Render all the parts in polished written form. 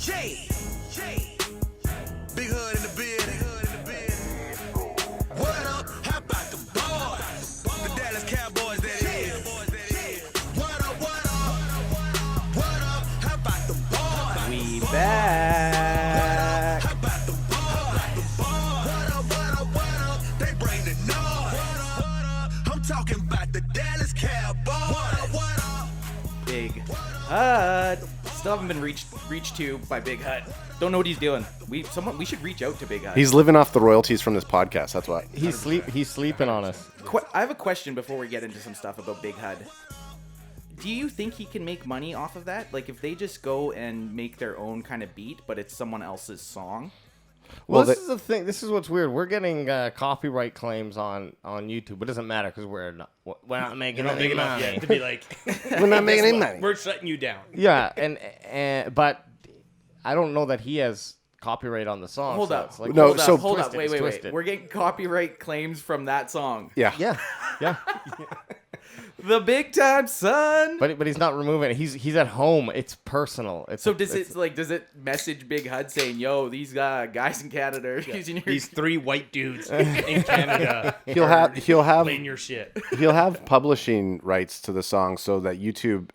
Big hood in the building. What up? How about the boys? The Dallas Cowboys, that is. What up? What up? What up? How about the boys? We back. How about the boys? What up? What up? What up? They bring the noise. I'm talking about the Dallas Cowboys. What up? What up? Big Hud. Still haven't been reached to by Big Hud. Don't know what he's doing. We should reach out to Big Hud. He's living off the royalties from this podcast. That's why. He's sleeping on us. I have a question before we get into some stuff about Big Hud. Do you think he can make money off of that? Like if they just go and make their own kind of beat, but it's someone else's song? Well, this is the thing. This is what's weird. We're getting copyright claims on YouTube. It doesn't matter because we're not making any money. Yeah, to be like, We're not making any money. we're shutting you down. Yeah, and but I don't know that he has copyright on the song. Hold so up. it's like, No, Hold so- up. Hold up. Twisted, Wait. twisted. We're getting copyright claims from that song. Yeah. yeah. The big time son. But he's not removing it. He's at home. It's personal. So does it message Big Hud saying, "Yo, these guys in Canada are using your These three white dudes in Canada He'll have playing your shit. he'll have publishing rights to the song so that YouTube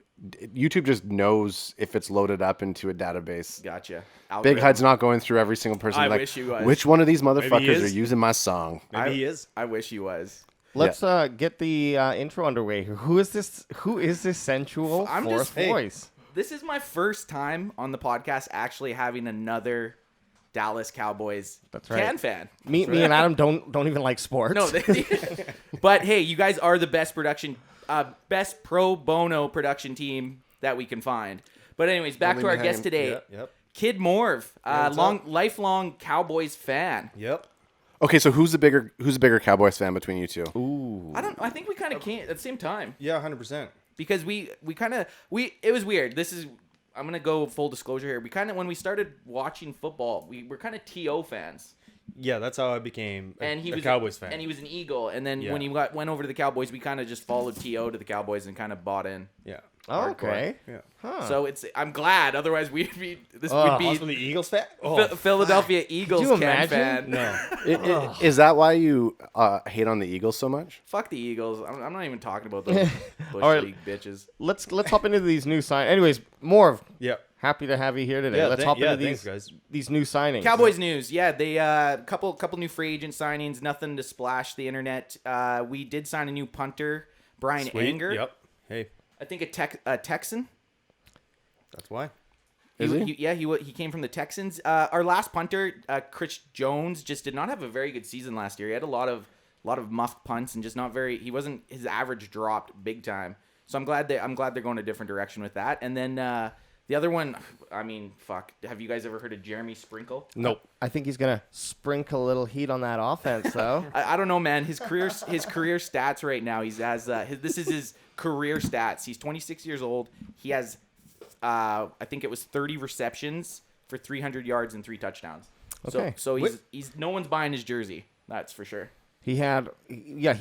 just knows if it's loaded up into a database. Gotcha. Big Hud's not going through every single person. I like, wish he was. Which one of these motherfuckers is. are using my song? Maybe he is. I wish he was. Let's get the intro underway here. Who is this sensual I'm fourth just- voice? This is my first time on the podcast actually having another Dallas Cowboys That's right. CanFan. Me and Adam don't even like sports. No, but hey, you guys are the best pro bono production team that we can find. But anyways, back to our guest today, Yep. Kid Morv, what's up? lifelong Cowboys fan. Yep. Okay, so who's the bigger Cowboys fan between you two? I think we kind of came at the same time Yeah, 100%. because it was weird. I'm gonna go full disclosure here. When we started watching football, we were kind of TO fans. Yeah, that's how I became And he a was Cowboys fan. and he was an Eagle. And then Yeah. when he went over to the Cowboys, we kind of just followed TO to the Cowboys and kind of bought in. yeah. Oh, okay. Yeah. Huh. So I'm glad. Otherwise, would be Also the Eagles fan? Oh, Philadelphia Eagles Could you fan. imagine? no. Is that why you hate on the Eagles so much? Fuck the Eagles. I'm not even talking about those bush All right. league bitches. Let's hop into these new sign. Anyways, Morv, Yeah. happy to have you here today. Yeah, Let's hop into thanks, guys. these new signings. Cowboys news. Yeah, they couple new free agent signings. Nothing to splash the internet. We did sign a new punter, Brian Sweet. Anger. Yep. Hey, I think a Texan. that's why. He came from the Texans. Our last punter, Chris Jones, just did not have a very good season last year. He had a lot of muffed punts and just not very. His average dropped big time. So I'm glad they're going a different direction with that. And then the other one, I mean, fuck. Have you guys ever heard of Jeremy Sprinkle? Nope. I think he's gonna sprinkle a little heat on that offense, though. I don't know, man. His career stats right now. This is his career stats. He's 26 years old. He has, I think it was 30 receptions for 300 yards and 3 touchdowns. Okay. So he's no one's buying his jersey. That's for sure. He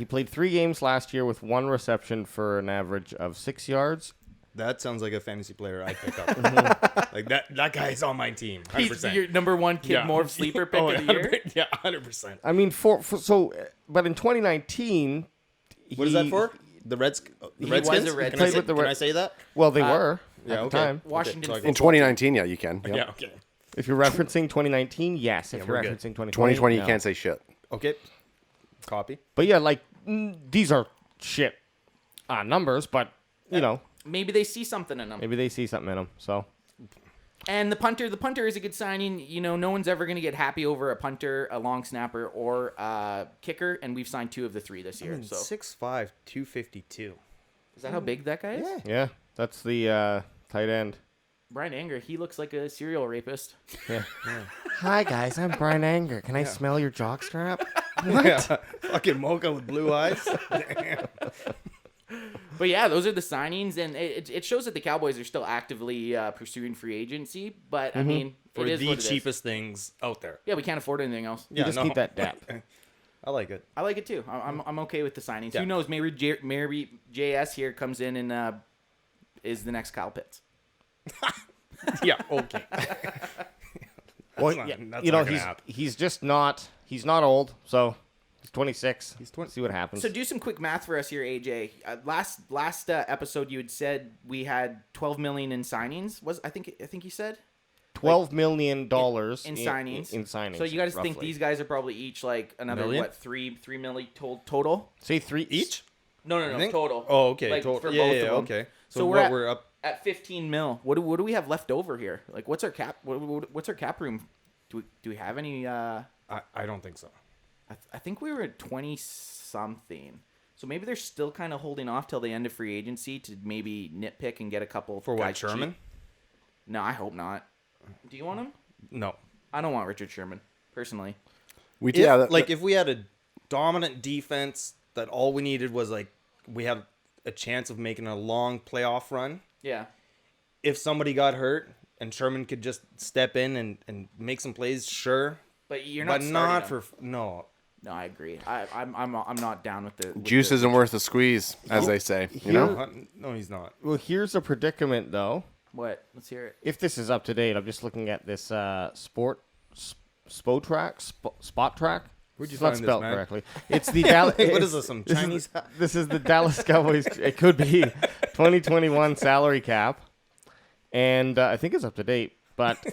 played 3 games last year with 1 reception for an average of 6 yards. That sounds like a fantasy player I'd pick up. Like that guy's on my team. 100%. He's your number one Kid Morv sleeper pick of the year. 100%. Yeah, 100%. I mean, but in 2019, What is that for? The Redskins? was a Redskins. Played with the Can I say that? Well, they were Yeah, at the okay. time. Washington Okay, so I In 2019, yeah, you can. Yep. Yeah, okay. If you're referencing 2019, yes. If you're we're good. referencing 2020, 2020, no. you can't say shit. Okay. Copy. But yeah, like these are shit numbers, but you know, Maybe they see something in him. maybe they see something in them. So And the punter is a good signing. You know, no one's ever going to get happy over a punter, a long snapper, or a kicker, and we've signed 2 of the 3 this year. So 6'5", 252. is that how big that guy is? yeah, that's the tight end. Brian Anger, he looks like a serial rapist. Yeah. Hi guys, I'm Brian Anger. Can I smell your jockstrap? Yeah. Fucking mocha with blue eyes. Damn. But yeah, those are the signings, and it shows that the Cowboys are still actively pursuing free agency. But I mean, For it is the what it is. cheapest things out there. Yeah, we can't afford anything else. You just need that depth. I like it. I like it too. I'm okay with the signings. Yeah. Who knows? Maybe JS here comes in and is the next Kyle Pitts. Yeah, okay. Well, not- yeah, that's you know, not gonna happen. he's just not. He's not old, so he's 26. He's 20. See what happens. So do some quick math for us here, AJ. Last episode you had said we had 12 million in signings. I think you said $12 million in signings. In signings. So you guys think roughly. these guys are probably each like another Million? what three million total? Say three Each? No, I think? total. Oh, okay. Like, total. for Yeah, both yeah, of them. okay. So So, we're we're up. at 15 mil. What do we have left over here? Like what's our cap? What's our cap room? Do we have any? I don't think so. I think we were at 20 something. So maybe they're still kind of holding off till the end of free agency to maybe nitpick and get a couple For what, guys cheap. Sherman? No, I hope not. Do you want him? No. I don't want Richard Sherman personally. If we had a dominant defense that all we needed was like we have a chance of making a long playoff run. Yeah. If somebody got hurt and Sherman could just step in and make some plays, sure. But you're not But starting not him. for no. No, I agree. I'm not down with the Juice isn't worth the squeeze, as they say. You know? No, he's not. Well, here's a predicament though. What? Let's hear it. If this is up to date, I'm just looking at this spot track. Where'd you It's not find this, spelled man? correctly. It's the Dallas. What is this, some Chinese? This is the Dallas Cowboys. It could be 2021 salary cap, and I think it's up to date. But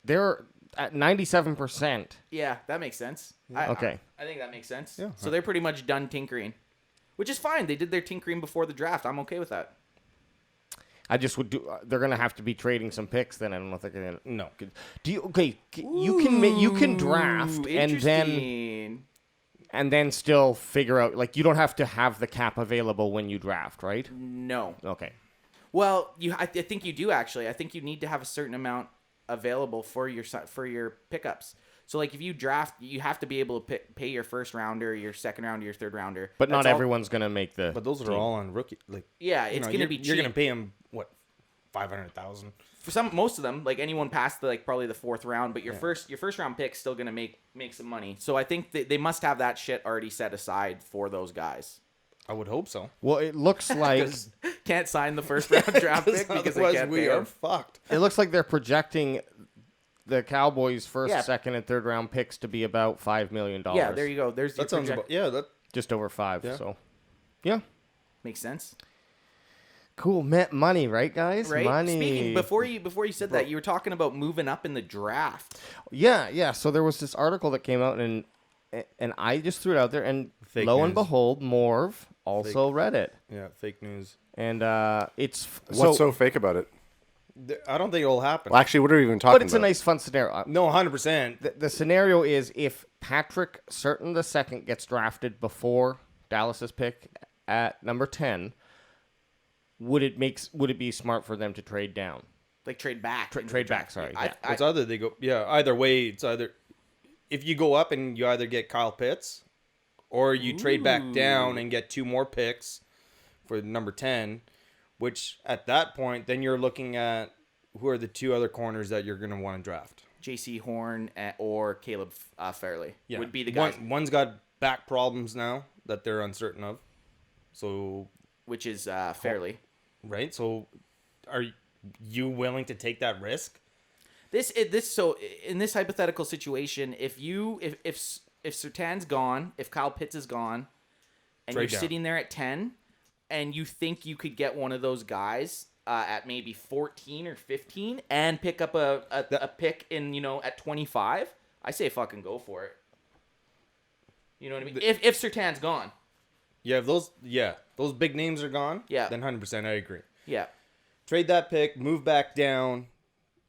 they're at 97%. Yeah, that makes sense. Okay. I think that makes sense. Yeah. So they're pretty much done tinkering, which is fine. They did their tinkering before the draft. I'm okay with that. I just would do. They're gonna have to be trading some picks. Then I don't know if they're gonna. No. Do you? Okay, you can draft Interesting. and then still figure out. Like you don't have to have the cap available when you draft, right? No. Okay. Well, I think you do actually. I think you need to have a certain amount available for your pickups. So like if you draft, you have to be able to pay your first rounder, your second rounder, your third rounder. But not That's all- everyone's gonna make the. But those are all on rookie. Like Yeah, it's gonna you're, be You're gonna cheap. pay him what, 500,000. For most of them, like anyone past the probably the fourth round, but your first round pick's still gonna make some money. So I think they must have that shit already set aside for those guys. I would hope so. Well, it looks like Can't sign the first round draft pick because they Otherwise, can't we pay are him. fucked. they're projecting the Cowboys' first, Yeah. second, and third round picks to be about $5 million. Yeah, there you go. There's your That sounds project- about that. Just over 5. Yeah. So, yeah, makes sense. cool. Money, right, guys? Right. Money. Speaking before you said that, you were talking about moving up in the draft. Yeah. So there was this article that came out, and I just threw it out there, and Fake lo and news. behold, Morv also read it, Yeah, fake news. and it's What's so fake about it? I don't think it'll happen. Well, actually, what are we even talking but it's about? a nice, fun scenario. No, 100%. The scenario is if Patrick Certain the second gets drafted before Dallas's pick at number 10, would it be smart for them to trade down? Like trade back. into trade the back, draft. sorry, I- yeah. I- It's either they go, either way, it's either if you go up and you either get Kyle Pitts or you trade back down and get 2 more picks for number 10, which at that point, then you're looking at who are the 2 other corners that you're going to want to draft. J.C. Horn or Caleb Fairley Yeah. would be the guys, One's got back problems now that they're uncertain of. So, which is Fairley. right? So, are you willing to take that risk? So in this hypothetical situation, if Surtan's gone, if Kyle Pitts is gone, and Trade you're down. sitting there at 10, and you think you could get one of those guys at maybe 14 or 15 and pick up a pick in at 25, I say fucking go for it. You know what I mean? If Surtan's gone, Yeah, if those big names are gone, Yeah. then 100% I agree. yeah. Trade that pick, move back down,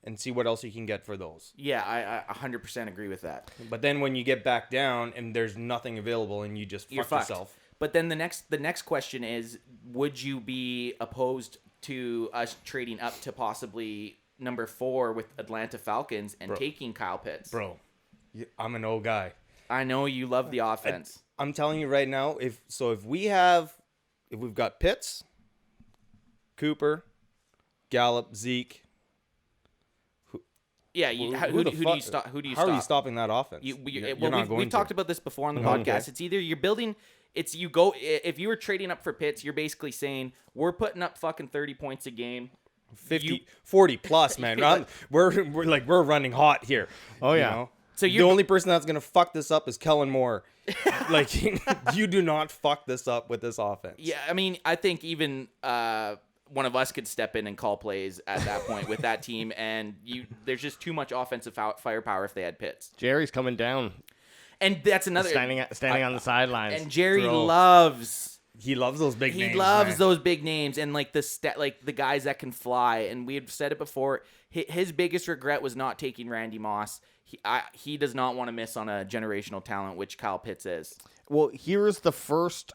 and see what else you can get for those. Yeah, I 100% agree with that. But then when you get back down and there's nothing available and you just You're fuck fucked. yourself. But then the next question is, would you be opposed to us trading up to possibly number 4 with Atlanta Falcons and taking Kyle Pitts? Bro, I'm an old guy. I know you love the offense. I'm telling you right now, if we've got Pitts, Cooper, Gallup, Zeke, Yeah, who do you fuck- stop? Who do you How stop? are you stopping that offense? You're not we've going talked to. about this before on the Okay. podcast. It's either you're building. It's you go if you were trading up for Pitts, you're basically saying we're putting up fucking 30 points a game. 50, 40 plus, man. We're running hot here. Oh, yeah. You know? So The only person that's gonna fuck this up is Kellen Moore. Like, you do not fuck this up with this offense. Yeah, I mean, I think even one of us could step in and call plays at that point with that team, and there's just too much offensive firepower if they had Pitts. Jerry's coming down, And that's another standing on the sidelines. And Jerry Bro. loves He loves those big names. He loves man. those big names and like the guys that can fly. And we had said it before. His biggest regret was not taking Randy Moss. He does not want to miss on a generational talent, which Kyle Pitts is. Well, here's the first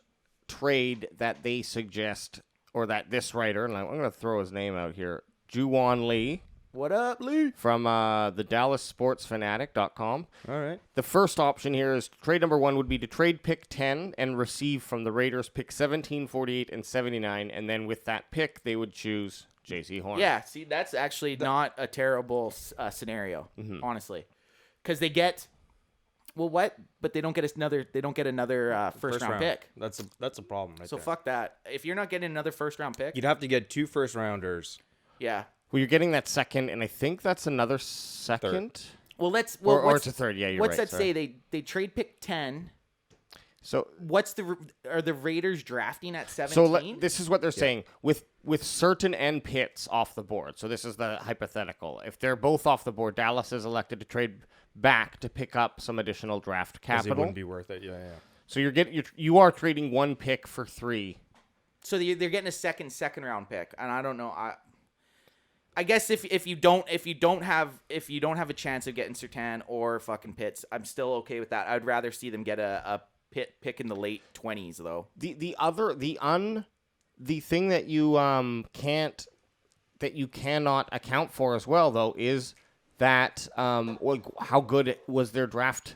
trade that they suggest, or that this writer, and I'm going to throw his name out here, Juwan Lee. What up, Lee? From the DallasSportsFanatic.com. All right. The first option here is trade number 1 would be to trade pick 10 and receive from the Raiders pick 17, 48, and 79, and then with that pick, they would choose J.C. Horn. Yeah, see, that's actually not a terrible scenario, honestly, because they get what? But they don't get another. They don't get another first round pick. That's a problem. Right So there. fuck that. If you're not getting another first round pick, You'd have to get 2 first rounders. yeah. Well, you're getting that second, and I think that's another second. Well, Or it's a third. Yeah, you're what's right. that say? They trade pick 10. So Are the Raiders drafting at 17? So this is what they're saying with certain and Pitts off the board. So this is the hypothetical. If they're both off the board, Dallas is elected to trade back to pick up some additional draft Because it capital. wouldn't be worth it. Yeah. So you are trading 1 pick for 3. So they're getting a second round pick, and I don't know. I guess if you don't have a chance of getting Surtain or fucking Pitts, I'm still okay with that. I'd rather see them get a pick in the late 20s though. The thing that you cannot account for as well though is that how good was their draft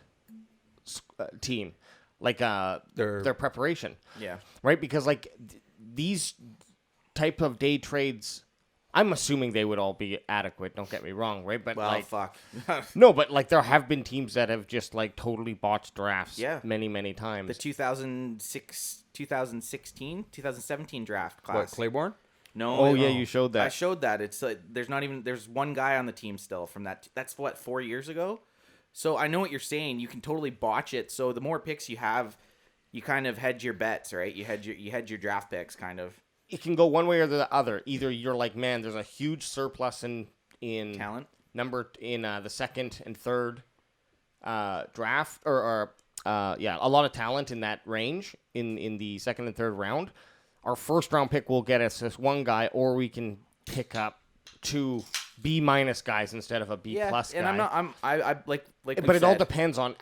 team, like their preparation. Yeah. Right, because like these type of day trades, I'm assuming they would all be adequate. Don't get me wrong, right? But Well, like, fuck. no, but like there have been teams that have just like totally botched drafts. Yeah. many times. The 2017 draft class. What, Claiborne? No. Oh, yeah, you showed that. I showed that. It's like there's one guy on the team still from that. That's what, 4 years ago. So I know what you're saying. You can totally botch it. So the more picks you have, you kind of hedge your bets, right? You hedge your draft picks, kind of. It can go one way or the other. Either you're like, man, there's a huge surplus in Talent? the second and third draft, or a lot of talent in that range in the second and third round. Our first round pick will get us this one guy, or we can pick up 2 B- guys instead of a B+ guy. And I like. But it all depends on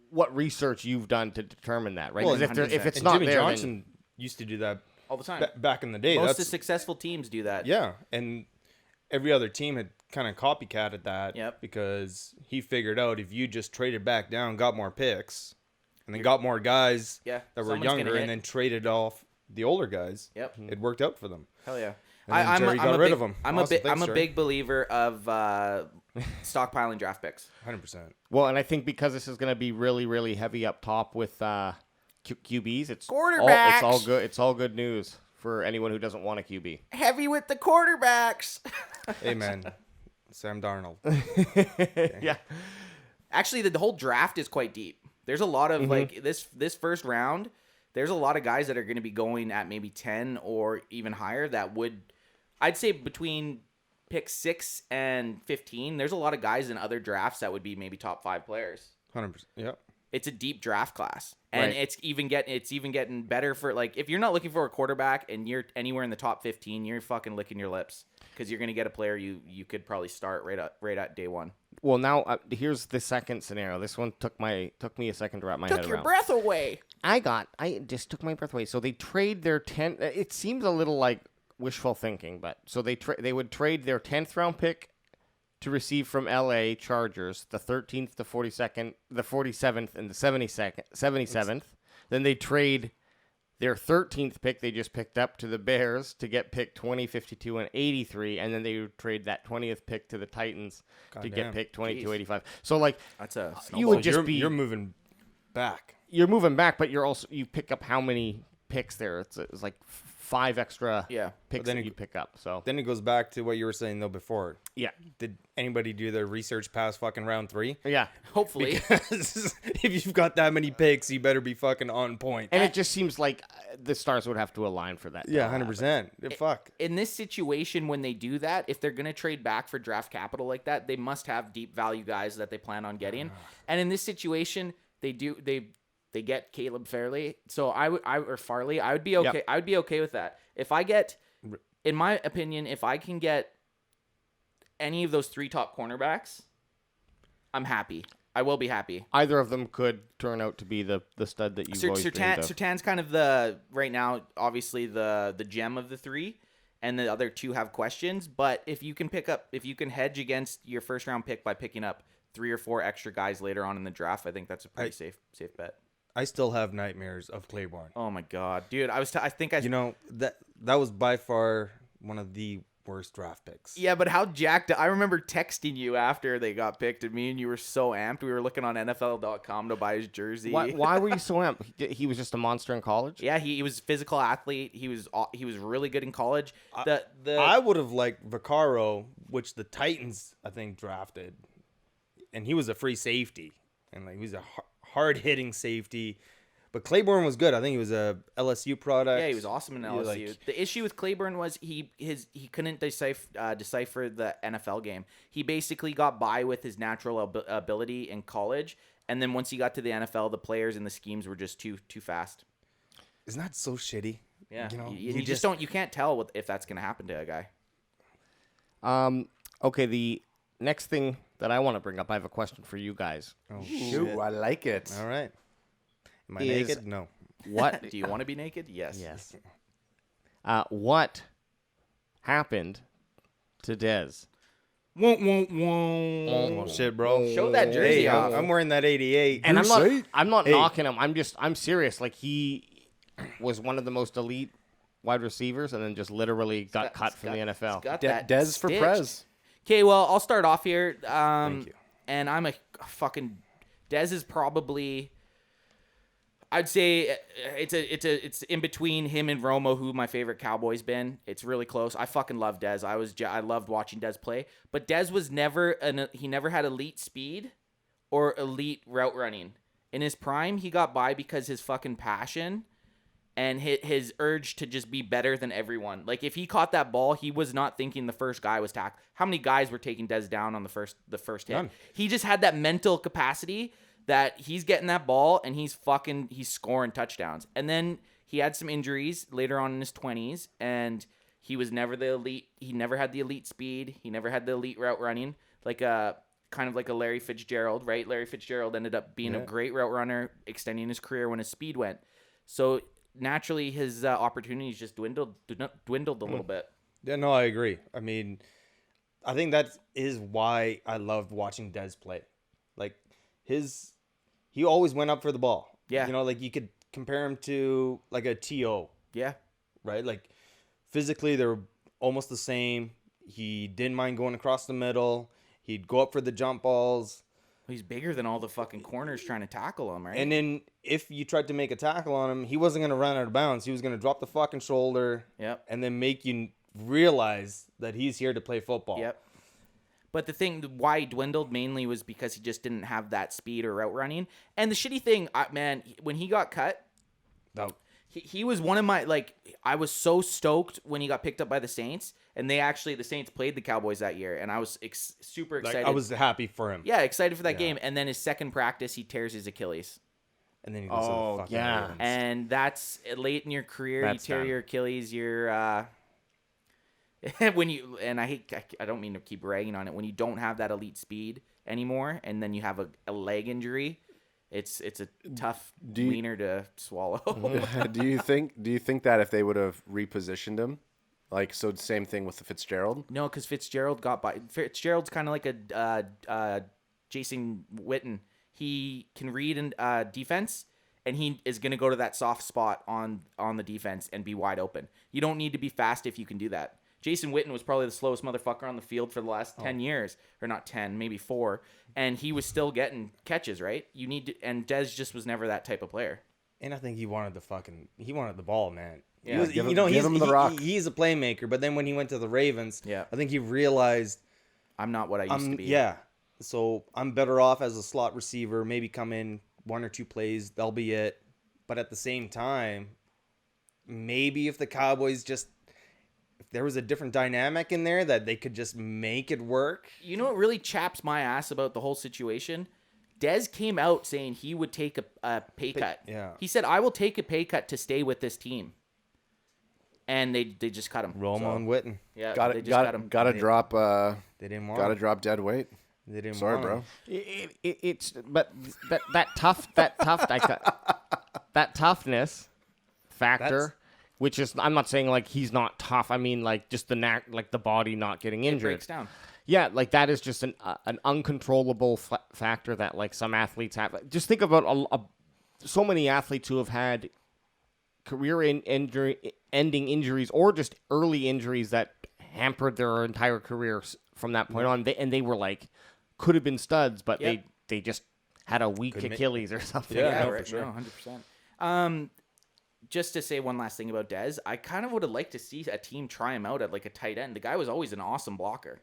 what research you've done to determine that, right? Well, 'Cause if it's And not Jimmy there, Johnson used to do that all the time. back in the day. Most That's of successful teams do that. Yeah, and every other team had kind of copycatted that. Yep. Because he figured out if you just traded back down, got more picks, and then got more guys Yeah, that were someone's gonna younger, hit. and then traded off the older guys. Yep. It worked out for them. Hell yeah. And then Jerry got rid of them. I'm Awesome. a Thanks, Jerry. big believer of stockpiling draft picks. 100%. well, and I think because this is going to be really, really heavy up top with QBs, it's Quarterbacks. all good. It's all good news for anyone who doesn't want a QB. Heavy with the quarterbacks. Hey, man. Sam Darnold. Yeah. Actually, the whole draft is quite deep. There's a lot of like this first round. There's a lot of guys that are going to be going at maybe 10 or even higher. That would, I'd say, between pick 6 and 15. There's a lot of guys in other drafts that would be maybe top 5 players. 100%. Yep. It's a deep draft class, and Right. it's even getting better for like if you're not looking for a quarterback and you're anywhere in the top 15, you're fucking licking your lips because you're gonna get a player you could probably start right at day one. Well, now here's the second scenario. This one took me a second to wrap my head Took your around. breath away. I just took my breath away. So they trade their 10. It seems a little like wishful thinking, but so they would trade their 10th round pick to receive from LA Chargers the 13th, the 42nd, the 47th, and the 77th. Then they trade their 13th pick they just picked up to the Bears to get pick 20, 52, and 83, and then they would trade that 20th pick to the Titans to get Goddamn. pick 22, 85. So like That's a you would just you're moving back. you're moving back, but you pick up how many picks there? It's like 5 extra Yeah. picks then that it- you'd pick up. So Then it goes back to what you were saying though before. yeah, Did anybody do their research past fucking round 3? yeah. Hopefully. Because if you've got that many picks, you better be fucking on point. And it just seems like the stars would have to align for that. to Yeah, happen. 100%. Fuck. In this situation, when they do that, if they're going to trade back for draft capital like that, they must have deep value guys that they plan on getting. And in this situation, they get Caleb Farley. So or Farley. I would be okay. Yep. I would be okay with that. If I get, in my opinion, if I can get any of those 3 top cornerbacks, I'm happy. I will be happy. Either of them could turn out to be the stud that you've always dreamed of. Surtan's kind of the right now, obviously the gem of the 3, and the other 2 have questions. But if you can hedge against your first round pick by picking up 3 or 4 extra guys later on in the draft, I think that's a pretty safe bet. I still have nightmares of Claiborne. Oh my god, dude! You know, that was by far one of the worst draft picks. Yeah, but how jacked? I remember texting you after they got picked, and me and you were so amped. We were looking on NFL.com to buy his jersey. Why were you so amped? He was just a monster in college. Yeah, he was a physical athlete. He was really good in college. I would have liked Vaccaro, which the Titans I think drafted, and he was a free safety, and like he was a hard hitting safety. But Claiborne was good. I think he was a LSU product. Yeah, he was awesome in LSU. The issue with Claiborne was he couldn't decipher the NFL game. He basically got by with his natural ability in college, and then once he got to the NFL, the players and the schemes were just too fast. Isn't that so shitty? Yeah, You know, you just don't. You can't tell if that's going to happen to a guy. Okay, the next thing that I want to bring up, I have a question for you guys. Oh, Shoot, shit. I like it. All right. Am I Is- naked? No. What? Do you want to be naked? Yes. Yes. What happened to Dez? Oh, shit, bro. Show that jersey Hey, off. I'm wearing that 88. And Bruce, I'm not Hey. knocking him. I'm serious. Like he was one of the most elite wide receivers, and then just literally got cut from the NFL. Got that Dez for stitched. Prez. Okay, well, I'll start off here. Thank you. And I'm a fucking Dez is probably. I'd say it's in between him and Romo, who my favorite Cowboy's been. It's really close. I fucking love Dez. I loved watching Dez play, but Dez was never he never had elite speed or elite route running. In his prime, he got by because his fucking passion and his urge to just be better than everyone. Like if he caught that ball, he was not thinking the first guy was tackled. How many guys were taking Dez down on the first hit? None. He just had that mental capacity that he's getting that ball and he's scoring touchdowns. And then he had some injuries later on in his 20s, and he was never the elite. He never had the elite speed. He never had the elite route running, like a kind of like a Larry Fitzgerald, right? Larry Fitzgerald ended up being a great route runner, extending his career when his speed went. So naturally, his opportunities just dwindled a little bit. Yeah, no, I agree. I mean, I think that is why I loved watching Dez play. Like he always went up for the ball. Yeah. You know, like you could compare him to like a T.O., Yeah. right? Like physically they were almost the same. He didn't mind going across the middle. He'd go up for the jump balls. He's bigger than all the fucking corners trying to tackle him, right? And then if you tried to make a tackle on him, he wasn't going to run out of bounds. He was going to drop the fucking shoulder. Yep. And then make you realize that he's here to play football. Yep. But the thing why he dwindled mainly was because he just didn't have that speed or route running. And the shitty thing, man, when he got cut, No. he was one of my, like, I was so stoked when he got picked up by the Saints. And the Saints played the Cowboys that year. And I was super Like, excited. I was happy for him. Yeah, excited for that game. And then his second practice, he tears his Achilles. And then he goes to the fucking yeah. Ravens. And that's late in your career. That's you tear done. your Achilles. You're when you I don't mean to keep ragging on it. When you don't have that elite speed anymore, and then you have a leg injury, it's a tough wiener to swallow. Do you think that if they would have repositioned him, like so, same thing with the Fitzgerald? No, because Fitzgerald got by. Fitzgerald's kind of like a Jason Witten. He can read in defense, and he is going to go to that soft spot on the defense and be wide open. You don't need to be fast if you can do that. Jason Witten was probably the slowest motherfucker on the field for the last 10 years. Or not 10, maybe 4. And he was still getting catches, right? And Dez just was never that type of player. And I think he wanted the ball, man. He was, give you know, him the rock. he's a playmaker. But then when he went to the Ravens, Yeah. I think he realized, I'm not what I used to be. yeah, so I'm better off as a slot receiver. Maybe come in 1 or 2 plays, that'll be it. But at the same time, maybe if the Cowboys if there was a different dynamic in there that they could just make it work. You know what really chaps my ass about the whole situation? Dez came out saying he would take a pay cut. yeah. He said, I will take a pay cut to stay with this team. And they just cut him. Roman Witten. Yeah, Got they it. just cut him. Got to drop. They didn't want Got to him. drop dead weight. They didn't Sorry, want bro. him. That toughness factor, which is, I'm not saying like he's not tough. I mean like just the body not getting It injured. breaks down. Yeah, like that is just an uncontrollable factor that like some athletes have. Just think about so many athletes who have had ending injuries or just early injuries that hampered their entire careers from that point on. They were like could have been studs, but Yep. they just had a weak Achilles or something. Yeah, Yeah, no, right. for sure. No, 100%. Just to say one last thing about Dez, I kind of would have liked to see a team try him out at like a tight end. The guy was always an awesome blocker.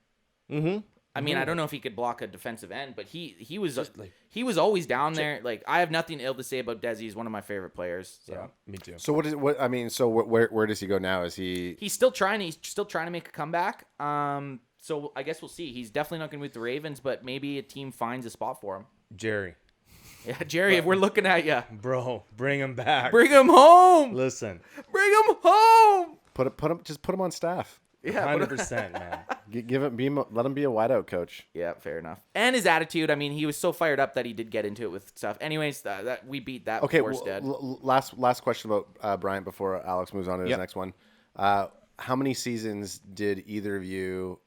Mm-hmm. I mean, I don't know if he could block a defensive end, but he was always down there. Like, I have nothing ill to say about Dez. He's one of my favorite players. So. Yeah, me too. So what I mean, so where does he go now? Is he? He's still trying to make a comeback. So I guess we'll see. He's definitely not going to be with the Ravens, but maybe a team finds a spot for him. Jerry. Yeah, Jerry, if we're looking at you, Bro, bring him back. bring him home. Listen, Bring him home. Put him on staff. Yeah, 100%, man. Let him be a wideout coach. Yeah, fair enough. And his attitude. I mean, he was so fired up that he did get into it with stuff. Anyways, that we beat that Okay, horse dead. last question about Bryant before Alex moves on to his next one. How many seasons did either of you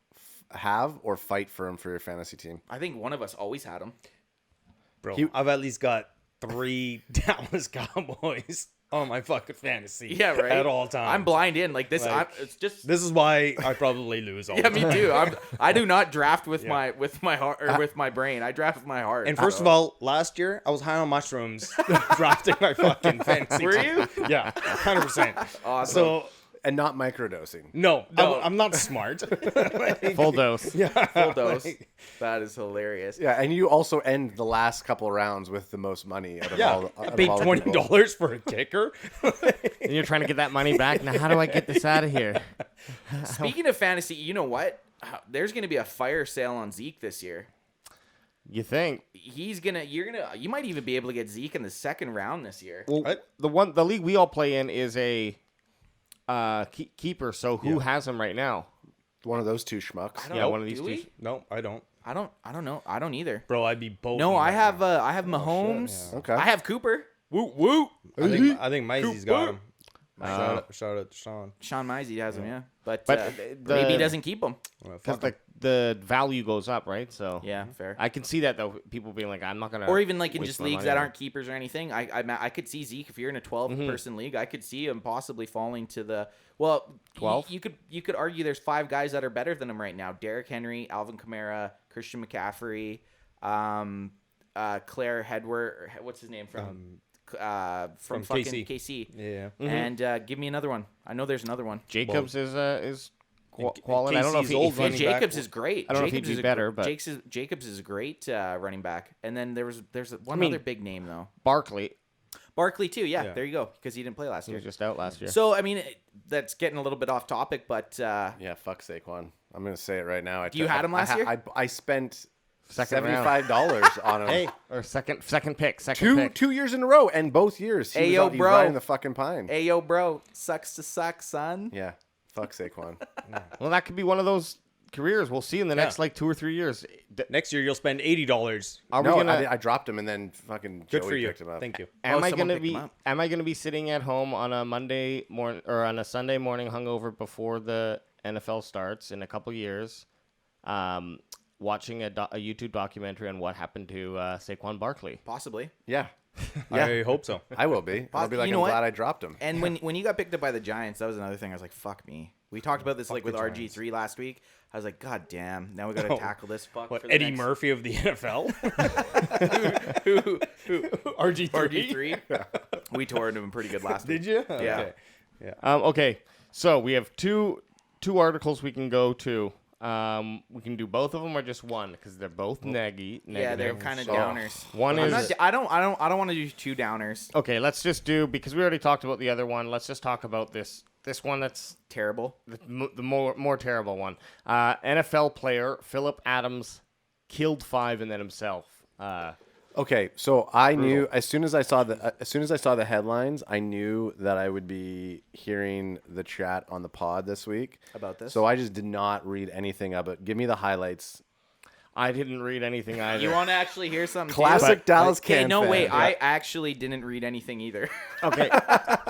have or fight for him for your fantasy team? I think one of us always had him. Bro, I've at least got 3 Dallas Cowboys on my fucking fantasy. Yeah, right. At all times. I'm blind in like this. It's just This is why I probably lose all yeah, the time. me too. I do not draft with my heart or with my brain. I draft with my heart. And first of all, last year I was high on mushrooms drafting my fucking fantasy. Were team. you? Yeah, 100%. Awesome. So And not microdosing. no. I'm not smart. Full dose. Yeah, full dose. That is hilarious. Yeah, and you also end the last couple rounds with the most money out of Yeah, all. I out of paid all the people. $20 for a kicker. And you're trying to get that money back. Now, how do I get this out of here? Speaking of fantasy, you know what? There's going to be a fire sale on Zeke this year. You think? You might even be able to get Zeke in the second round this year. Well, What? the league we all play in is a keeper. So who has him right now? One of those two schmucks. don't Yeah, know. one of these Do two. we? No, I don't. I don't know. I don't either. Bro, I'd be both. No, I have Mahomes. Okay. I have Cooper. Woo woo. I think Maisy's got him. Shout out to Sean. Sean Meisey has him, yeah. But the- maybe he doesn't keep him. Because the value goes up, right? So Yeah, fair. I can see that though. People being like, I'm not gonna. Or even like in waste just my leagues money that on aren't keepers or anything. I could see Zeke if you're in a 12-person league. I could see him possibly falling to the 12. You could argue there's 5 guys that are better than him right now: Derrick Henry, Alvin Kamara, Christian McCaffrey, Claire Hedward. What's his name from fucking KC. Yeah. And give me another one. I know there's another one. Jacobs is quality. I don't know if Casey's old Yeah, running back. Jacobs is great. I don't know if Jacobs he'd is be a better, gr- but- Jacobs is a great running back. And then there's one mean- other big name though. Barkley. Barkley too. Yeah, Yeah. there you go. Because he didn't play last He year. was just out last year. So I mean, that's getting a little bit off topic, but Yeah, fuck Saquon. I'm gonna say it right now. You had him last year? I spent Second round. $75 on him. Hey, Or second pick. 2 years in a row, and both years he Ayo, was bro. riding the fucking pine. hey yo, bro, sucks to suck, son. Yeah, fuck Saquon. Well, that could be one of those careers we'll see in the next like 2 or 3 years. next year you'll spend $80. Are No, we gonna? I dropped him, and then fucking Good Joey for you. picked him up. Thank you. Am I someone gonna picked be? him up. Am I gonna be sitting at home on a Monday morning or on a Sunday morning, hungover before the NFL starts in a couple years, watching a YouTube documentary on what happened to Saquon Barkley? Possibly. Yeah, I hope so. I will be. I'll be like, You know I'm what? glad I dropped him. And when you got picked up by the Giants, that was another thing. I was like, fuck me. We talked about this like with the RG3 last week. I was like, God damn, now we got to tackle this fuck. What, for the Eddie next- Murphy of the NFL? Who? RG3? RG3. We tore into him pretty good last week. Did you? Yeah. Okay. Okay, so we have two articles we can go to. We can do both of them or just one because they're both negative. Yeah, they're kind of downers. One I'm is not, I don't want to do two downers. okay. Let's just do because we already talked about the other one. Let's just talk about this one that's Terrible. the more terrible one. NFL player Philip Adams killed 5 and then himself. Okay, so I knew as soon as I saw the headlines, I knew that I would be hearing the chat on the pod this week About this? So I just did not read anything of it. Give me the highlights. I didn't read anything either. You want to actually hear something? Classic too? Dallas Okay, no, CanFan. wait. Yeah. I actually didn't read anything either. Okay,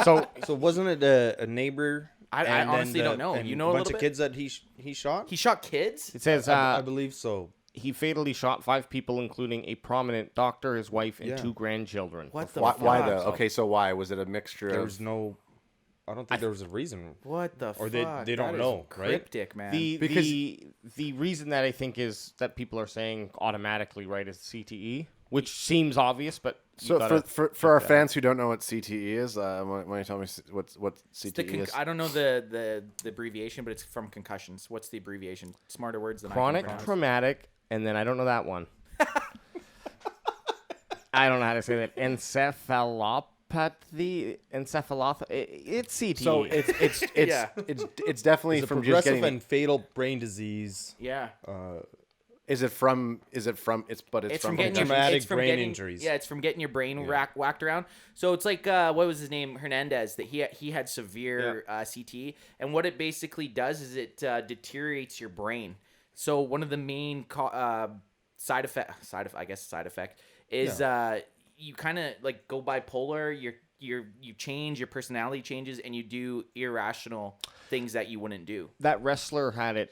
so So wasn't it a neighbor? I and honestly then don't know. and You know a a bunch little of bit? kids that he shot? He shot kids? it says I believe so. he fatally shot 5 people, including a prominent doctor, his wife, and Yeah. 2 grandchildren. What the Why, fuck? why though? Okay, so why was it a mixture There of? was no. I don't think there was a reason. What the Or fuck? they don't That is know, right? Cryptic, man. Because- The reason that I think is that people are saying automatically right is CTE, which seems obvious, but you So gotta for our check that. fans who don't know what CTE is, why don't you tell me what It's the CTE is? I don't know the abbreviation, but it's from concussions. What's the abbreviation? Smarter words than chronic I can pronounce. traumatic, and then I don't know that one. I don't know how to say that. Encephalopathy, it's CTE. So it's Yeah. it's definitely It's a from just progressive getting. and fatal brain disease. Yeah. Is it from? It's It's from getting your, traumatic it's from brain getting, injuries. Yeah, it's from getting your brain whacked around. So it's like what was his name, Hernandez, that he had severe CTE, and what it basically does is it deteriorates your brain. So one of the main side effect is you kind of like go bipolar. You change, your personality changes, and you do irrational things that you wouldn't do. that wrestler had it,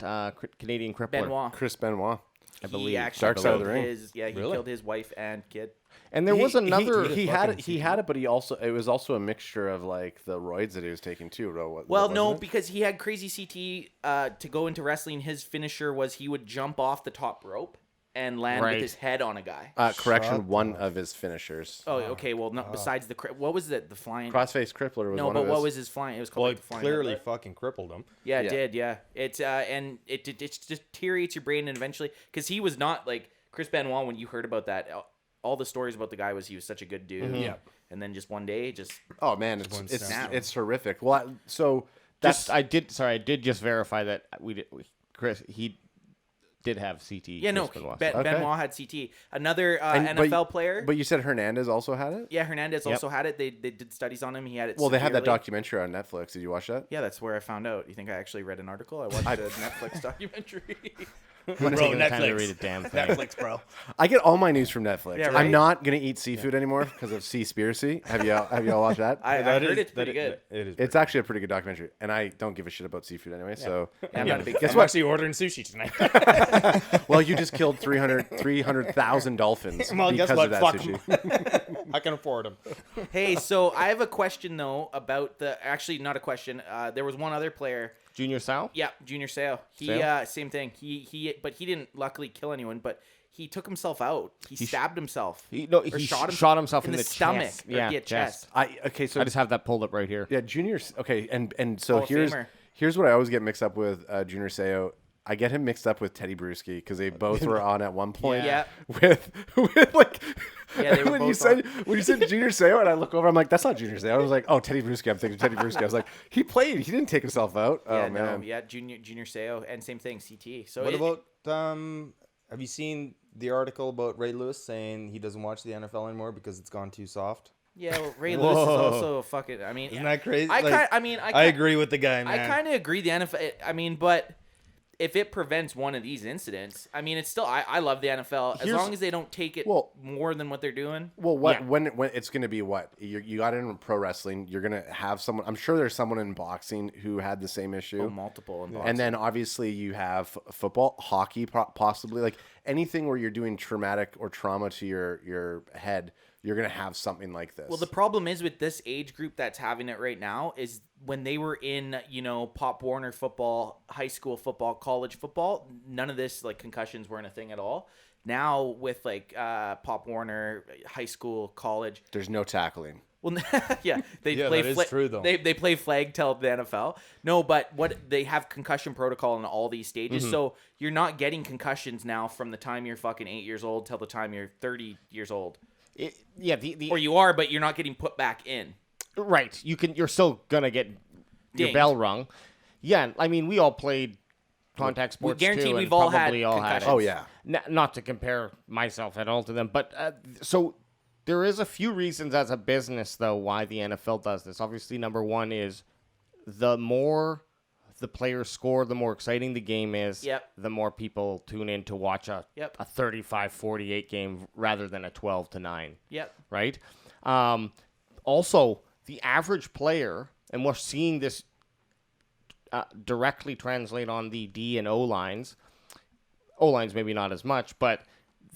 Canadian crippler. Benoit, Chris Benoit. I believe. he actually Dark Side of killed the Ring. he Really? killed his wife and kid. And there was another. He had it, but it was also a mixture of like the roids that he was taking too. Well, no, wasn't it? because he had crazy CT to go into wrestling. His finisher was he would jump off the top rope and land Right. with his head on a guy. Correction, one of his finishers. Oh, okay. Well, no, besides what was it? The flying? Crossface Crippler was No, one but of his. what was his flying? It was called Well, like it the flying. clearly headbutt. fucking crippled him. Yeah, it Yeah. did. Yeah, it's and it deteriorates your brain, and eventually, because he was not like Chris Benoit. When you heard about that, all the stories about the guy was he was such a good dude. Yeah. And then just one day, just Oh man, one it's snap. it's horrific. Well, so that's I did just verify that Chris he did have CTE. yeah, no. Chris Benoit. Okay. Benoit had CT. Another and- NFL player. But you said Hernandez also had it. Yeah, Hernandez Yep. also had it. They did studies on him. He had it. Well, they had that severely. documentary on Netflix. Did you watch that? Yeah, that's where I found out. You think I actually read an article? I watched a Netflix documentary. I'm taking the time to read a damn thing. bro. I get all my news from Netflix. Yeah, I'm right? not gonna eat seafood anymore because of Seaspiracy. Have y'all watched that? I heard it's pretty good. It is. It's actually a pretty good documentary, and I don't give a shit about seafood anyway. So, I'm not a big guess fan. what? actually ordering sushi tonight. Well, you just killed 300,000 dolphins Well, guess because what? of that Fuck sushi. I can afford them. Hey, so I have a question though about actually not a question. There was one other player. Junior Sal? Yeah, Junior Seau. He Seau? same thing. But he didn't luckily kill anyone. But he took himself out. He stabbed himself. He Or shot himself in the stomach. chest. Or, yeah, chest. Okay, so I just have that pulled up right here. yeah, Junior. Okay, and so Hall of Famer. here's what I always get mixed up with Junior Seau. I get him mixed up with Teddy Bruschi because they both were on at one point. Yeah. With like. Yeah, they were when both you said Junior Seau, and I look over, I'm like, that's not Junior Seau. I was like, oh, Teddy Bruschi. I'm thinking Teddy Bruschi. I was like, he played. He didn't take himself out. Yeah, Oh man. no, yeah, Junior Seau, and same thing, CT. So What about have you seen the article about Ray Lewis saying he doesn't watch the NFL anymore because it's gone too soft? Yeah, well, Ray Lewis is also a fucking. I mean, Isn't that crazy? I Like, I agree with the guy, man. I kind of agree. The NFL. I mean, but if it prevents one of these incidents, I mean, it's still. I love the NFL as Here's- long as they don't take it Well- more than what they're doing. Well, what Yeah. when it's going to be what you got in pro wrestling, you're going to have someone. I'm sure there's someone in boxing who had the same issue. Oh, multiple in boxing. And then obviously you have football, hockey, possibly like anything where you're doing traumatic or trauma to your head. You're going to have something like this. Well, the problem is with this age group that's having it right now is when they were in, Pop Warner football, high school football, college football, none of this, like, concussions weren't a thing at all. Now with, like, Pop Warner, high school, college, there's no tackling. Well, yeah, they Yeah, play that is true, though. They play flag till the NFL. No, but what they have concussion protocol in all these stages, so you're not getting concussions now from the time you're fucking 8 years old till the time you're 30 years old. The Or you are, but you're not getting put back in. right. You're still gonna get your Dinged. bell rung. Yeah, I mean, we all played contact sports guaranteed too, we've and all had probably all had it. concussions. Oh yeah. Not to compare myself at all to them, but so there is a few reasons as a business though why the NFL does this. Obviously, number one is the more the players score, the more exciting the game is. Yep. The more people tune in to watch a 35-48 game rather than a 12-9. Yep. Right. Also, the average player, and we're seeing this directly translate on the D and O lines. O lines maybe not as much, but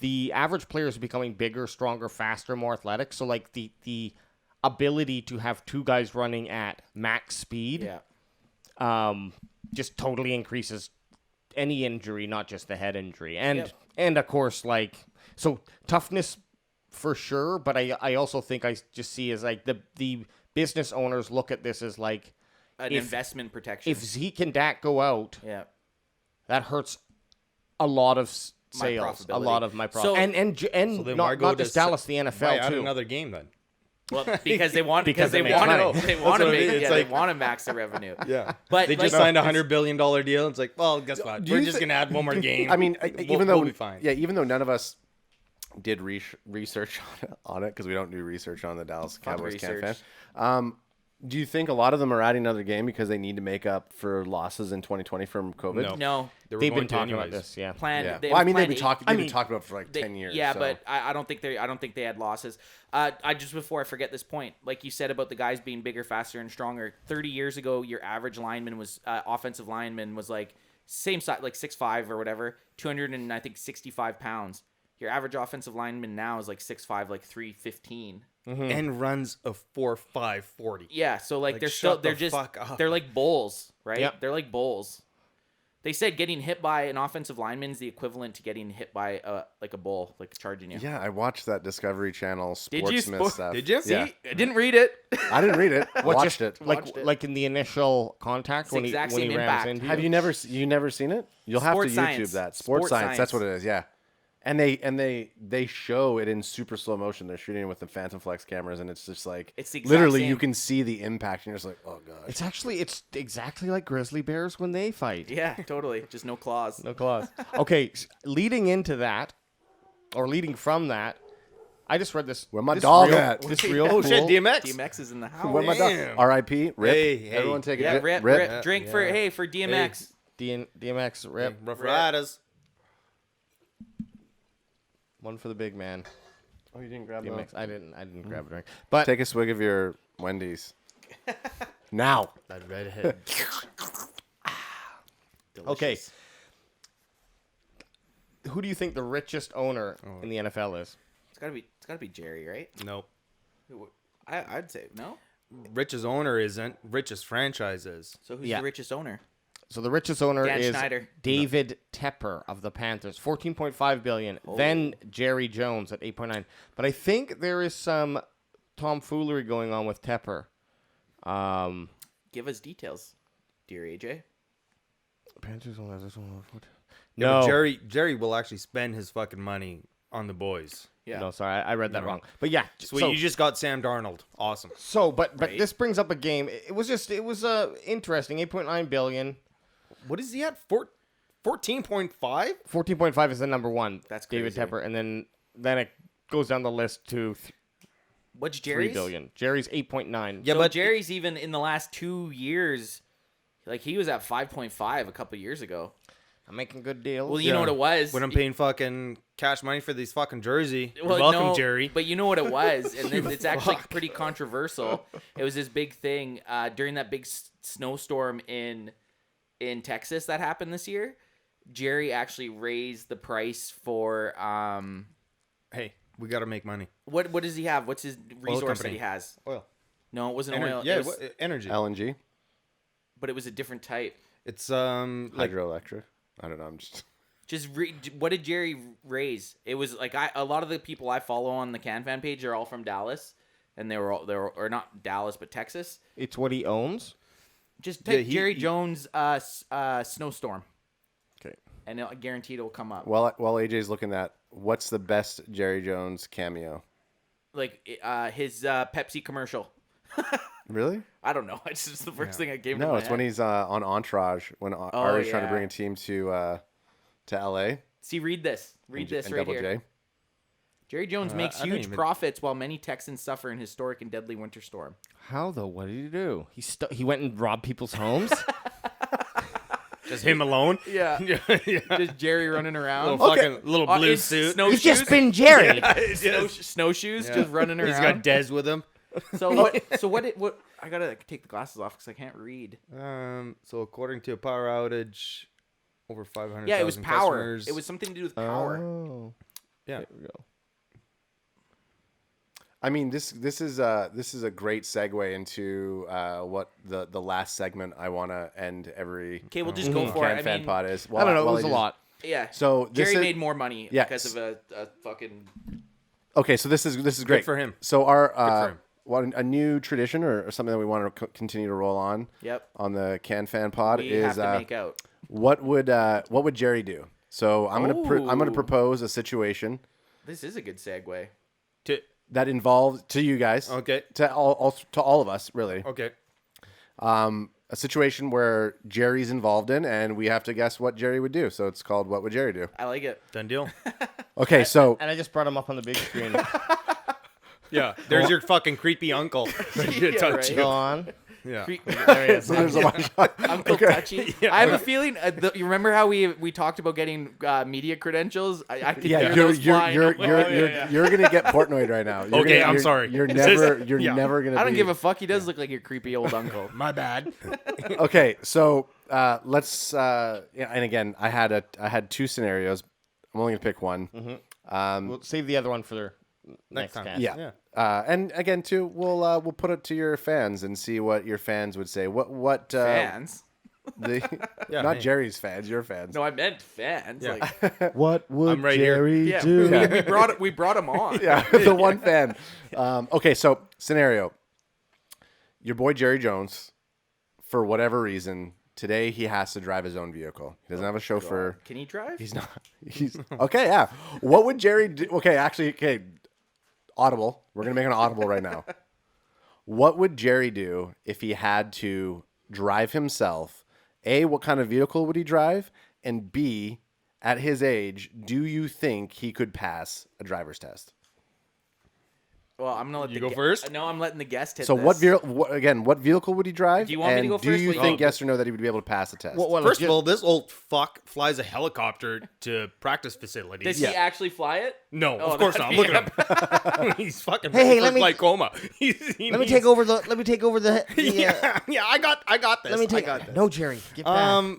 the average player is becoming bigger, stronger, faster, more athletic. So like the ability to have two guys running at max speed, just totally increases any injury, not just the head injury, and of course like so toughness for sure. But I also think I just see as like the business owners look at this as like An investment protection. if Zeke and Dak go out, yeah. that hurts a lot of My sales, a profitability. lot of my profit, So- and So then why go not to just Dallas, the Why NFL add too. another game then? Well, because they want Because they it makes want money. to they That's want to what I make mean. It's they like- want to max the revenue. Yeah, But they like, just signed a $100 billion deal. It's like, well, guess what? Do We're you just thi- gonna add one more game. I mean, even though we'll be fine. Yeah, even though none of us did research on it because we don't do research on the Dallas Cowboys research. CanFan. Do you think a lot of them are adding another game because they need to make up for losses in 2020 from COVID? no, They were They've going been to talking about anyways. this, yeah. plan. Yeah. They Well, I mean, planned they've been eight- talking about it for like 10 years. Yeah, so. but I don't think they had losses. I just before I forget this point, like you said about the guys being bigger, faster, and stronger. 30 years ago, your average lineman was offensive lineman was like same size, like 6'5" or whatever, 265 pounds. Your average offensive lineman now is like 6'5", like 315. And runs a 4.5 40. Yeah, so like, Like, they're shut they're the just fuck up. they're like bulls, right? Yep. They're like bulls. They said getting hit by an offensive lineman is the equivalent to getting hit by like a bull, like charging you. Yeah, I watched that Discovery Channel Did you? Sportsmith stuff. Did you? Yeah. See, I didn't read it. I didn't read it. Watched Just it. Watched it. like in the initial contact It's when the he exact when same he rams impact. into Have you never seen it? You'll have to Sports YouTube science. that. Sports Science. That's science. what it is. Yeah. And they show it in super slow motion. They're shooting it with the Phantom Flex cameras, and it's just like It's the exact literally same. you can see the impact, and you're just like, oh god. It's exactly like grizzly bears when they fight. Yeah, totally. Just no claws. No claws. Okay, leading into that, or leading from that, I just read this. Where my this dog real, at? This real Oh cool, shit, DMX. DMX is in the house. Where my dog? Damn. R.I.P. Rip. Hey. Everyone take Yeah, a rip. Drink for DMX. DMX rip. Rough Riders. One for the big man. Oh, you didn't grab DMX. I didn't grab a drink. But Take a swig of your Wendy's. Now. That redhead. okay, who do you think the richest owner in the NFL is? It's gotta be Jerry, right? Nope. I'd say no. Richest owner isn't. Richest franchise is. So who's Yeah. the richest owner? So the richest owner Dan is Schneider. David Tepper of the Panthers, $14.5 billion. Then Jerry Jones at 8.9. But I think there is some tomfoolery going on with Tepper. Give us details, dear AJ. Panthers only has this one. Yeah, No, but Jerry will actually spend his fucking money on the boys. Yeah. no, sorry, I read that wrong. But yeah, Sweet, you just got Sam Darnold. Awesome. but Right. this brings up a game. It was interesting. 8.9 billion. What is he at? 14.5? 14.5 is the number one. That's David crazy. Tepper, and then it goes down the list to What's 3 Jerry's? billion. Jerry's 8.9. Yeah, So but Jerry's even in the last 2 years, like he was at 5.5 a couple years ago. I'm making good deals. Well, you know what it was. when I'm paying fucking cash money for these fucking jersey. You're Well, welcome, no, Jerry. But you know what it was, and it's actually pretty controversial. It was this big thing during that big snowstorm in Texas that happened this year. Jerry actually raised the price for Hey, we got to make money. what does he have? What's his resource that company. he has? Oil. No, it wasn't oil. Yeah, It was, energy. LNG. but it was a different type. It's like Hydroelectric. I don't know. I'm just. What did Jerry raise? It was like a lot of the people I follow on the CanFan page are all from Dallas. and they were or not Dallas, but Texas. It's what he owns. Just Yeah, type Jerry Jones snowstorm, Okay. and I guarantee it'll come up. While AJ's looking at what's the best Jerry Jones cameo? Like his Pepsi commercial. Really? I don't know. It's just the first thing I gave. No, it's when he's on Entourage when Ari's trying to yeah. bring a team to LA. See, read this. Read this and right Double here. J. Jerry Jones makes I didn't huge even- profits while many Texans suffer an historic and deadly winter storm. How though? What did he do? He went and robbed people's homes. Just him alone. Yeah. yeah. Just Jerry running around. Little fucking little blue in suit. snowshoes. He's just been Jerry. Snowshoes, just running around. He's got Dez with him. So what? I gotta take the glasses off because I can't read. So according to a power outage, over 500,000 Yeah, it was power. customers. It was something to do with power. Oh. Yeah. There we go. I mean, this is a great segue into what the last segment I want to end every Okay, we'll just go for it. I CanFan mean, pod is. I don't know. It while was a AJ's lot. yeah. So this Jerry is- made more money Yes. because of a fucking. Okay, so this is great for him. So our for him. a new tradition or something that we want to continue to roll on. Yep. On the CanFan pod We is have to make out. what would Jerry do? So I'm gonna Oh. propose a situation This is a good segue. that involves to you guys, Okay. to all of us, really, Okay. a situation where Jerry's involved in, and we have to guess what Jerry would do. So it's called What Would Jerry Do? I like it. Done deal. Okay, so And I just brought him up on the big screen. Yeah. There's your fucking creepy uncle. right. Go on. Yeah. There he is. there's a one shot. Uncle Touchy. I have a feeling. You remember how we talked about getting media credentials? I could Yeah, hear those flying. you're gonna get Portnoid right now. Okay, I'm sorry. You're Is this- never yeah. never gonna. I don't be- give a fuck. He does look like your creepy old uncle. My bad. Okay, so let's. And again, I had two scenarios. I'm only gonna pick one. We'll save the other one for next time. cast. Yeah. And again, too, we'll put it to your fans and see what your fans would say. What Fans? Yeah, not hey. Jerry's fans, your fans. No, I meant fans. Yeah. Like, What would I'm right here. Jerry yeah, do? we brought him on. Yeah, the one fan. Okay, so scenario. Your boy Jerry Jones, for whatever reason, today he has to drive his own vehicle. He doesn't have a chauffeur. Can he drive? He's not. He's okay. Yeah. What would Jerry do? Okay, actually, okay. Audible. We're gonna make an audible right now. What would Jerry do if he had to drive himself? A, what kind of vehicle would he drive? And B, at his age, do you think he could pass a driver's test? Well, I'm gonna let You the go first? No, I'm letting the guest hit. So this. what vehicle? What vehicle would he drive? Do you want me to And go do first? you Like- think yes or no that he would be able to pass the test? First of all, this old fuck flies a helicopter to practice facilities. Does he actually fly it? No, Oh, of course not. that'd Look be- at him. He's fucking Hey, for let me- glaucoma. Let me take over the. Let me take over the. Yeah, I got this. Let me take. I got this. No, Jerry. Get back.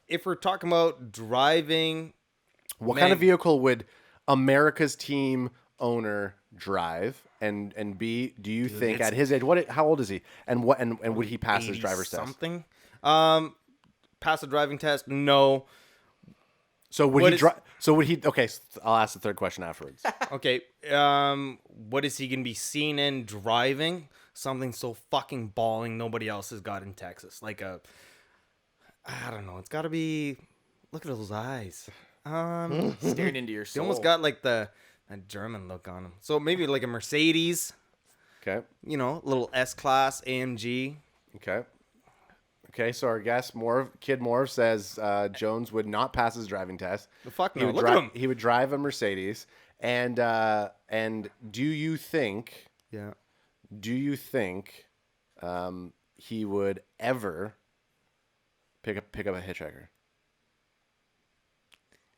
If we're talking about driving, What kind of vehicle would America's team owner drive? And B, do you think it's- at his age, how old is he? And would he pass his driver's test? something. Pass the driving test? No. So would What he is- drive? So would he? Okay, I'll ask the third question afterwards. Okay. What is he gonna be seen in driving? Something so fucking balling nobody else has got in Texas. Like I don't know. It's got to be. Look at those eyes. Staring into your He soul. almost got like that German look on him. So maybe like a Mercedes. Okay, You know, little S-Class AMG. okay. So our guest Kid Morv says Jones would not pass his driving test. The fuck He no. would Look drive. at him. He would drive a Mercedes. And do you think? Yeah. Do you think he would ever pick up a hitchhiker?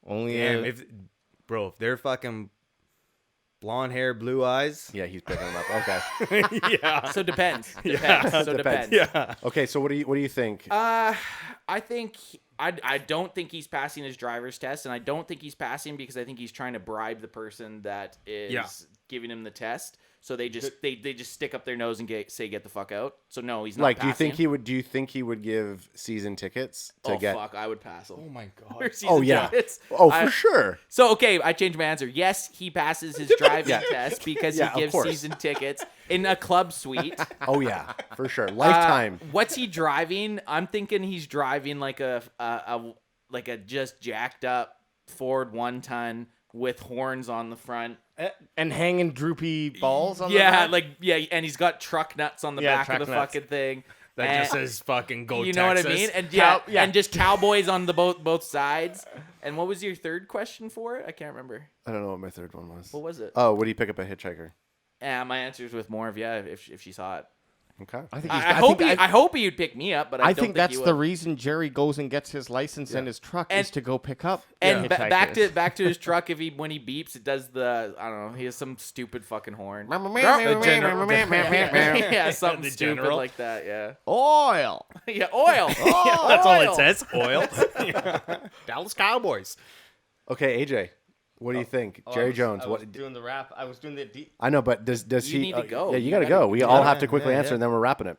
Only Damn, if they're fucking blonde hair, blue eyes. Yeah, he's picking him up. Okay. Yeah. So depends. Depends. So depends. Yeah. Okay. So what do you think? I think I don't think he's passing his driver's test, and I don't think he's passing because I think he's trying to bribe the person that is giving him the test. So they just stick up their nose and say get the fuck out. So no, he's not. Like, passing. do you think he would give season tickets to Oh get? fuck, I would pass him. Oh my god. For season Oh yeah. tickets. Oh for I- sure. So okay, I changed my answer. Yes, he passes his driving test because Yeah, he of gives course. season tickets. in a club suite. Oh yeah, for sure. Lifetime. What's he driving? I'm thinking he's driving like a just jacked up Ford 1-ton with horns on the front. And hanging droopy balls on the Yeah, back? and he's got truck nuts on the Yeah, back of truck the nuts. fucking thing. That And- just says fucking go you know Texas. what I mean? And Cow- yeah. and just cowboys on the both sides. And what was your third question for it? I can't remember. I don't know what my third one was. What was it? Oh, would he pick up a hitchhiker? Yeah, my answer is with Morv. Yeah, if she saw it. Okay. I think I hope he'd pick me up, but I I don't think think that's he the would. reason Jerry goes and gets his license and his truck And- is to go pick up. And hitchhikers. back to his truck. When he beeps, it does the I don't know. He has some stupid fucking horn. The yeah, something The stupid general. like that. Yeah, oil. yeah, oil. Yeah, That's all it oil. says. Oil. Dallas Cowboys. Okay, AJ. What do you think, Jerry Jones? What? doing the rap? I was doing the. I know, but does You he? need to go. Yeah, you You gotta gotta- go. We yeah, all have to quickly yeah, answer, yeah. and then we're wrapping it.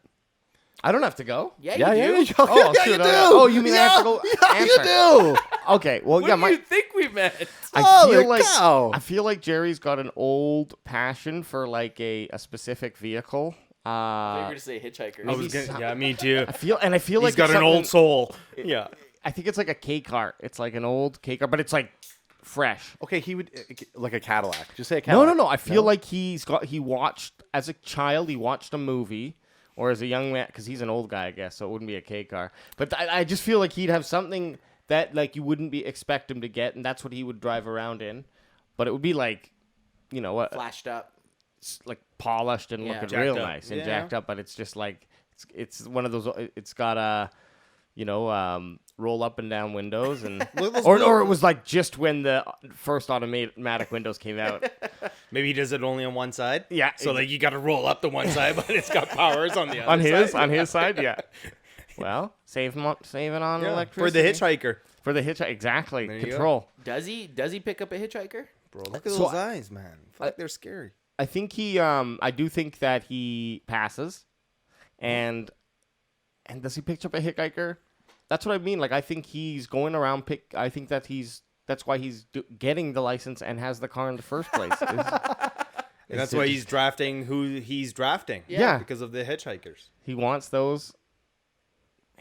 I don't have to go. Yeah, Yeah, you do. Oh, yeah, shoot, you do. oh, you mean I have to go Yeah, you answer? do. Okay, well, What yeah, do you think we meant? I Holy feel like cow. I feel like Jerry's got an old passion for like a specific vehicle. I thought you were gonna say hitchhiker. I was gonna, yeah, me too. I feel He's like got it's an old something- soul. Yeah. I think it's like a K car. It's like an old K car, but it's like fresh. Okay, he would like a Cadillac. Just say a No, Cadillac. no, no. I feel like he watched as a child. He watched a movie, or as a young man, because he's an old guy, I guess. So it wouldn't be a K car. But I just feel like he'd have something that like you wouldn't expect him to get, and that's what he would drive around in. But it would be like, you know what, Flashed up. like polished and Yeah. looking Jacked real up. nice and Yeah. jacked up. But it's just like it's one of those. It's got a. Roll up and down windows, and or it was like just when the first automatic windows came out. Maybe he does it only on one side. Yeah, So like you got to roll up the one side, but it's got powers on the other on his side. side, yeah. Well, saving on Yeah, electricity for the hitchhiker. For the hitchhiker, exactly. There you go. Control. Does he pick up a hitchhiker? Bro, look at So those eyes, man. Fuck, they're scary. I think he. I do think that he passes, and does he pick up a hitchhiker? That's what I mean. Like I think he's going around I think that that's why he's getting the license and has the car in the first place. And that's why he's drafting who he's drafting. Yeah. Because of the hitchhikers. He wants those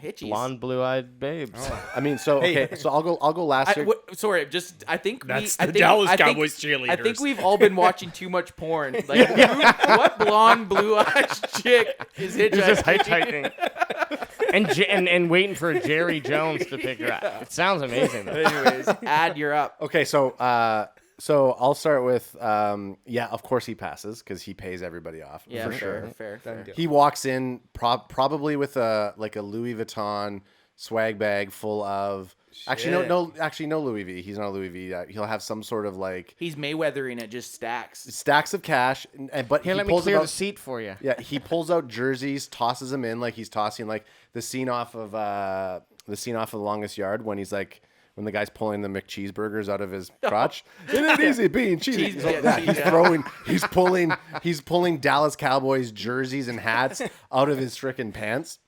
Hitchies. blonde, blue-eyed babes. I mean, so Hey. okay, so I'll go last year. Sorry, I think That's I the think- Dallas I think- Cowboys cheerleaders. I think we've all been watching too much porn. Like, what blonde, blue-eyed chick is He's just hitchhiking? hitchhiking. and waiting for Jerry Jones to pick her up. It sounds amazing, though. Anyways, Ad, you're up. Okay, so I'll start with yeah, of course he passes because he pays everybody off. Yeah, for sure. fair. He walks in probably with a Louis Vuitton swag bag full of no Louis V. He's not a Louis V. He'll have some sort of like He's Mayweathering it, just stacks. stacks of cash, but Here, he let me pulls clear out, the seat for you. yeah, he pulls out jerseys, tosses them in like he's tossing like the scene off of The Longest Yard when he's like. When the guy's pulling the McCheeseburgers out of his crotch, it ain't easy being cheesy. Cheese- So, yeah, he's pulling Dallas Cowboys jerseys and hats out of his frickin' pants.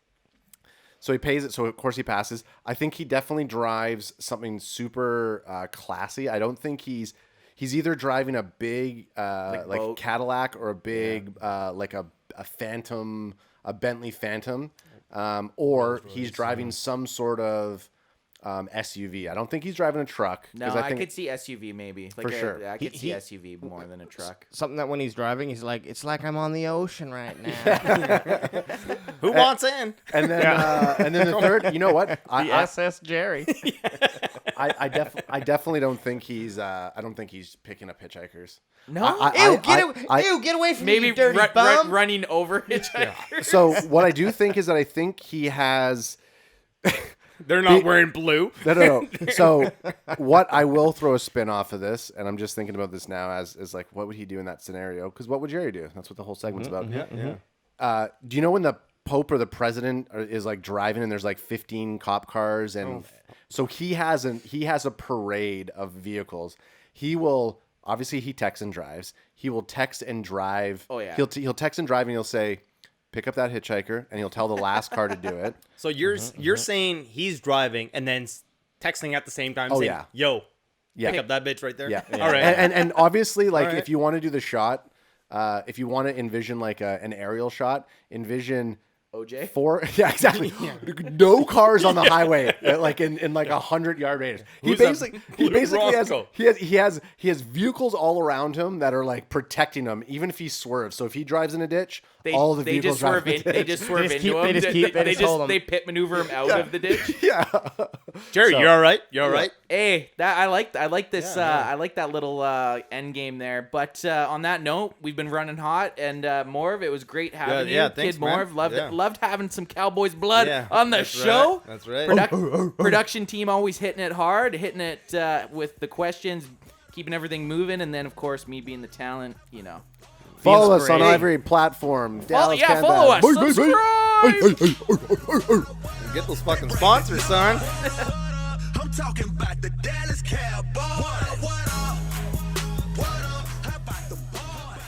So he pays it. So of course he passes. I think he definitely drives something super classy. I don't think he's either driving a big like boat. Cadillac or a big like a Phantom, a Bentley Phantom, or he's driving some sort of SUV. I don't think he's driving a truck. No, 'cause I think, could see SUV maybe. Like For sure. I could see He- SUV more than a truck. Something that when he's driving, he's like, it's like I'm on the ocean right now. Who wants in? And then the third, you know what? The I SS Jerry. definitely don't think he's picking up hitchhikers. No? Get away from Maybe me, you dirty bum. running over hitchhikers. So what I do think is that I think he has. They're not wearing blue. No. So what I will throw a spin off of this, and I'm just thinking about this now as like, what would he do in that scenario? Because what would Jerry do? That's what the whole segment's about. Yeah. Do you know when the Pope or the president is like driving and there's like 15 cop cars and so he has a parade of vehicles. He will obviously he texts and drives. He will text and drive. Oh, yeah. He'll text and drive and he'll say, pick up that hitchhiker, and he'll tell the last car to do it. So you're saying he's driving and then texting at the same time saying, yeah. yo, Yeah. pick up that bitch right there? Yeah. All right. And obviously, like, All right. if you want to do the shot, if you want to envision like an aerial shot, envision OJ? Yeah, exactly. No cars on the highway, like in like 100-yard radius. He basically has vehicles all around him that are like protecting him, even if he swerves. So if he drives in a ditch, all the vehicles drive in. They just swerve into him. They pit maneuver him out of the ditch. Yeah. Jerry, you're all right. You're all right. Hey, I like this. I like that little end game there. But on that note, we've been running hot, and Morv, it was great having you, thanks, Kid man. Morv. Loved having some Cowboys blood on the that's show. Right. That's right. Production team always hitting it hard, hitting it with the questions, keeping everything moving, and then of course me being the talent, you know. Follow us on every platform. Dallas CanFan. Follow us. Subscribe. Get those fucking sponsors, son. I'm talking about the Dallas Cowboys.